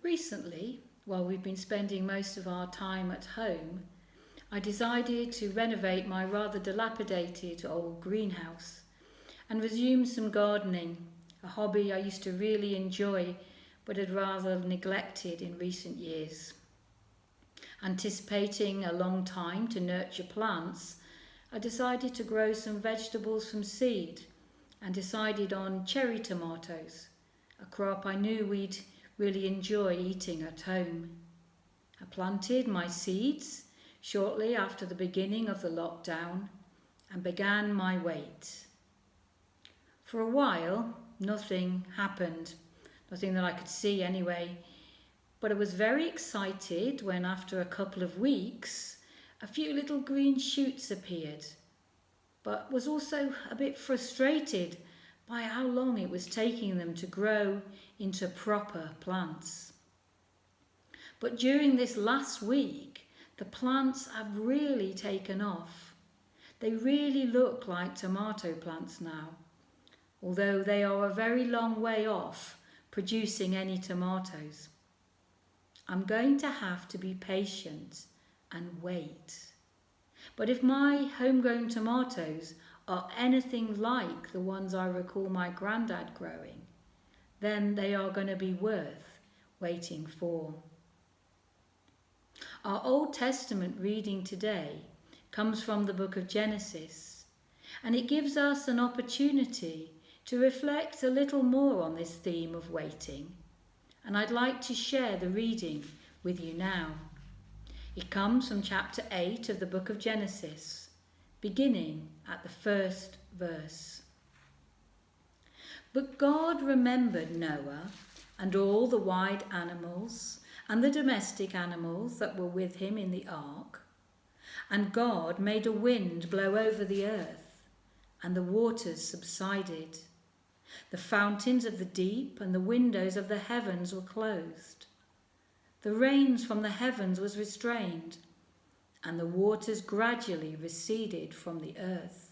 Recently, while we've been spending most of our time at home, I decided to renovate my rather dilapidated old greenhouse and resume some gardening, a hobby I used to really enjoy but had rather neglected in recent years. Anticipating a long time to nurture plants, I decided to grow some vegetables from seed and decided on cherry tomatoes, a crop I knew we'd really enjoy eating at home. I planted my seeds shortly after the beginning of the lockdown and began my wait. For a while, nothing happened, nothing that I could see anyway, but I was very excited when after a couple of weeks, a few little green shoots appeared, but was also a bit frustrated by how long it was taking them to grow into proper plants. But during this last week, the plants have really taken off. They really look like tomato plants now, although they are a very long way off producing any tomatoes. I'm going to have to be patient and wait. But if my homegrown tomatoes are anything like the ones I recall my Grandad growing, then they are going to be worth waiting for. Our Old Testament reading today comes from the book of Genesis, and it gives us an opportunity to reflect a little more on this theme of waiting, and I'd like to share the reading with you now. It comes from chapter 8 of the book of Genesis, beginning at the first verse. But God remembered Noah and all the wild animals and the domestic animals that were with him in the ark. And God made a wind blow over the earth, and the waters subsided. The fountains of the deep and the windows of the heavens were closed. The rains from the heavens was restrained, and the waters gradually receded from the earth.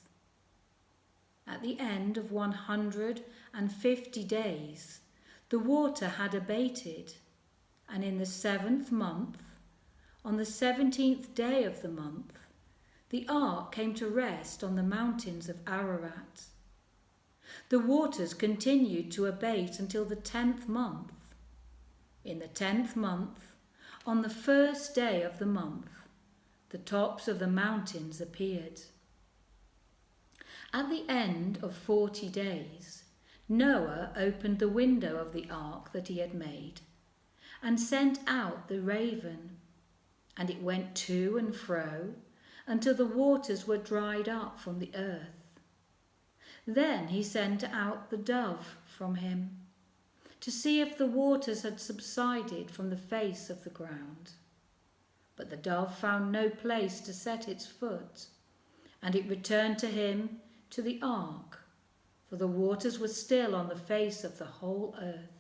At the end of 150 days, the water had abated, and in the 7th month, on the 17th day of the month, the ark came to rest on the mountains of Ararat. The waters continued to abate until the 10th month. In the 10th month, on the 1st day of the month, the tops of the mountains appeared. At the end of 40 days, Noah opened the window of the ark that he had made and sent out the raven, and it went to and fro until the waters were dried up from the earth. Then he sent out the dove from him to see if the waters had subsided from the face of the ground. But the dove found no place to set its foot, and it returned to him to the ark, for the waters were still on the face of the whole earth.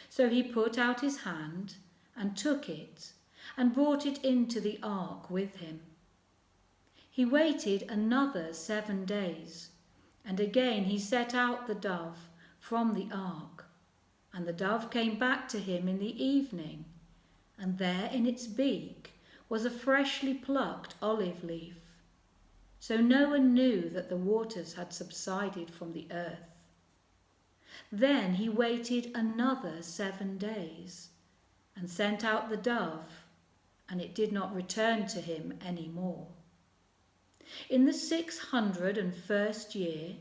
So he put out his hand and took it and brought it into the ark with him. He waited another 7 days, and again he set out the dove from the ark. And the dove came back to him in the evening, and there in its beak was a freshly plucked olive leaf. So no one knew that the waters had subsided from the earth. Then he waited another 7 days, and sent out the dove, and it did not return to him any more. In the 601st year,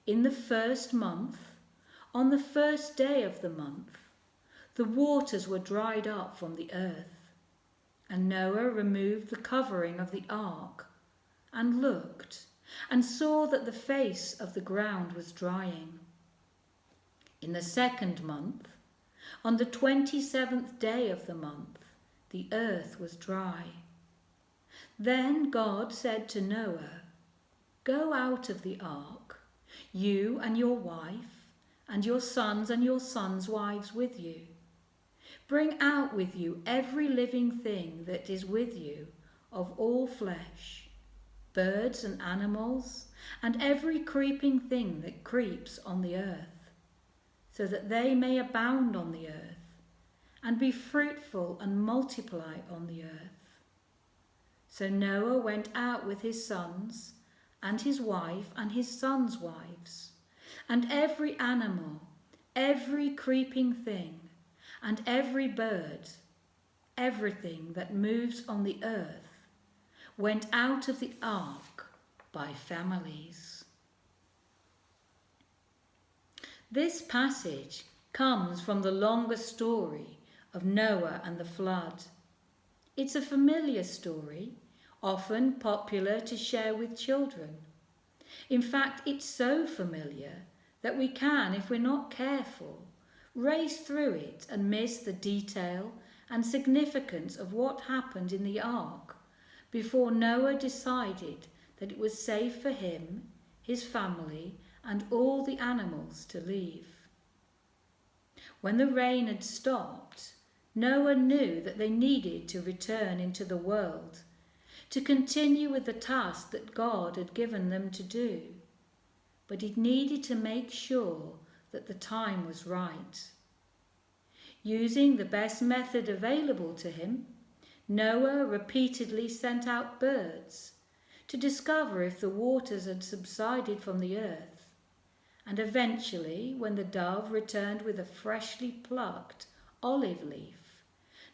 in the 1st month, on the 1st day of the month, the waters were dried up from the earth, and Noah removed the covering of the ark, and looked, and saw that the face of the ground was drying. In the 2nd month, on the 27th day of the month, the earth was dry. Then God said to Noah, "Go out of the ark, you and your wife, and your sons and your sons' wives with you. Bring out with you every living thing that is with you of all flesh, birds and animals, and every creeping thing that creeps on the earth, so that they may abound on the earth, and be fruitful and multiply on the earth. So Noah went out with his sons and his wife and his sons' wives, and every animal, every creeping thing, and every bird, everything that moves on the earth, went out of the ark by families. This passage comes from the longer story of Noah and the flood. It's a familiar story, often popular to share with children. In fact, it's so familiar that we can, if we're not careful, race through it and miss the detail and significance of what happened in the ark before Noah decided that it was safe for him, his family, and all the animals to leave. When the rain had stopped, Noah knew that they needed to return into the world, to continue with the task that God had given them to do. But he needed to make sure that the time was right. Using the best method available to him, Noah repeatedly sent out birds to discover if the waters had subsided from the earth, and eventually, when the dove returned with a freshly plucked olive leaf,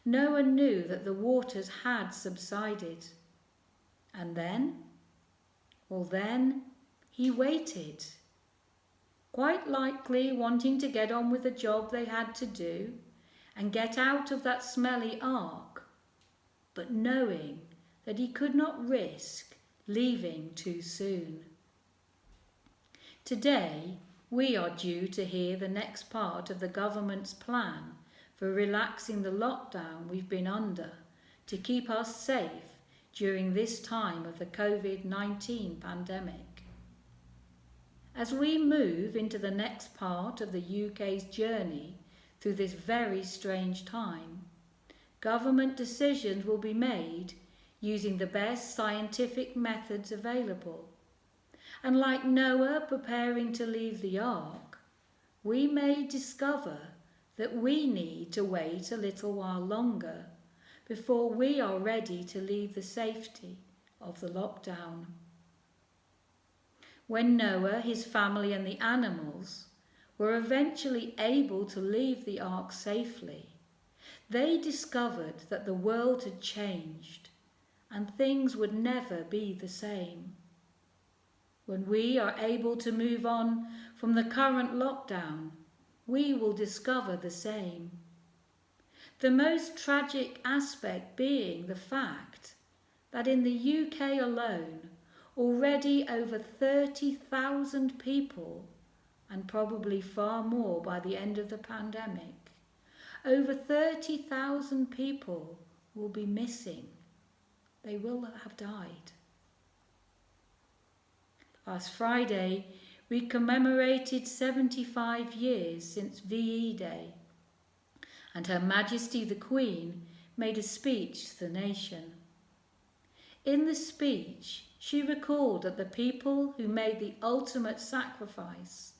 Noah knew that the waters had subsided. And then? Well, then he waited, quite likely wanting to get on with the job they had to do and get out of that smelly ark, but knowing that he could not risk leaving too soon. Today, we are due to hear the next part of the government's plan for relaxing the lockdown we've been under to keep us safe during this time of the COVID-19 pandemic. As we move into the next part of the UK's journey through this very strange time, government decisions will be made using the best scientific methods available. And like Noah preparing to leave the ark, we may discover that we need to wait a little while longer before we are ready to leave the safety of the lockdown. When Noah, his family and the animals were eventually able to leave the ark safely, they discovered that the world had changed and things would never be the same. When we are able to move on from the current lockdown, we will discover the same. The most tragic aspect being the fact that in the UK alone, already over 30,000 people, and probably far more by the end of the pandemic, over 30,000 people will be missing. They will have died. Last Friday, we commemorated 75 years since VE Day, and Her Majesty the Queen made a speech to the nation. In the speech, she recalled that the people who made the ultimate sacrifice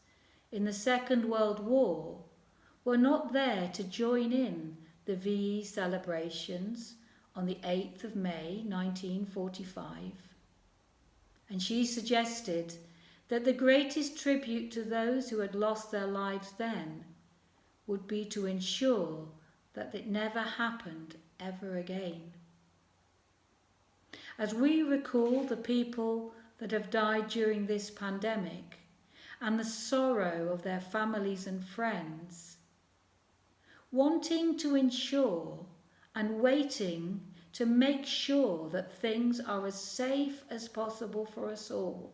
in the Second World War were not there to join in the VE celebrations on the 8th of May 1945. And she suggested that the greatest tribute to those who had lost their lives then would be to ensure that it never happened ever again. As we recall the people that have died during this pandemic and the sorrow of their families and friends, wanting to ensure and waiting to make sure that things are as safe as possible for us all,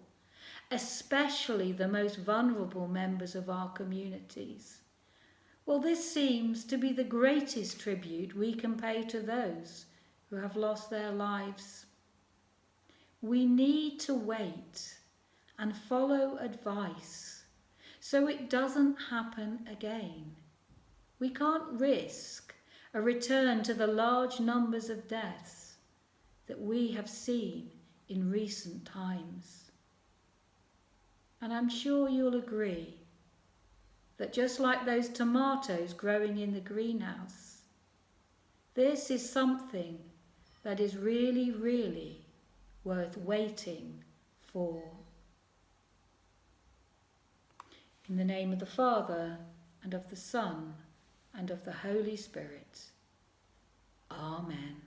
especially the most vulnerable members of our communities. Well, this seems to be the greatest tribute we can pay to those who have lost their lives. We need to wait and follow advice so it doesn't happen again. We can't risk a return to the large numbers of deaths that we have seen in recent times. And I'm sure you'll agree that just like those tomatoes growing in the greenhouse, This is something that is really, really worth waiting for. In the name of the Father, and of the Son, and of the Holy Spirit. Amen.